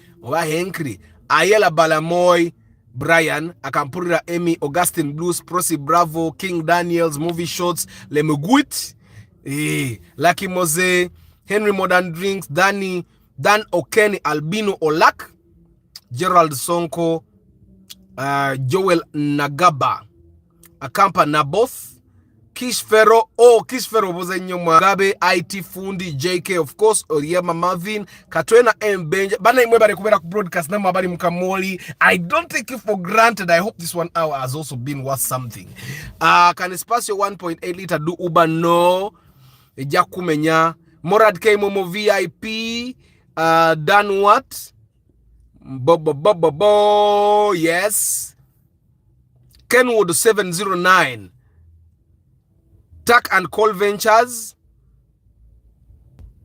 Ayela Balamoy, Brian, Akampurira Emmy, Augustine Blues, Prosi Bravo, King Daniels, Movie Shots, Lemuguit, Lucky Mose, Henry Modern Drinks, Dan Okeni, Albino Olak, Gerald Sonko, Joel Nagaba, Akampa Naboth, Kish Ferro Bozenyo Magabe, IT Fundi, JK of course, Oriema Marvin, Katwena M. Benja, Bana Imweba Rekubera broadcast na Mabari Mukamoli. I don't take it for granted. I hope this 1 hour has also been worth something. Can Espacio 1.8 liter do Uber? No. Ejakumenya. Morad K Momo VIP. Dan what? Yes. Kenwood 709. Tuck and Call Ventures,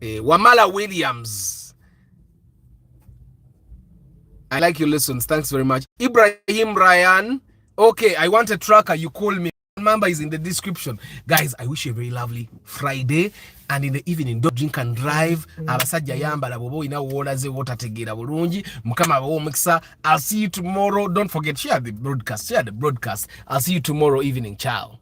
Wamala Williams. I like your lessons. Thanks very much. Ibrahim Ryan. Okay, I want a tracker. You call me. Number is in the description. Guys, I wish you a very lovely Friday. And in the evening, don't drink and drive. Abasajja yamba la bobo ina wona ze water tegera bulungi. Mukama abo mukisa. I'll see you tomorrow. Don't forget, share the broadcast. I'll see you tomorrow evening. Ciao.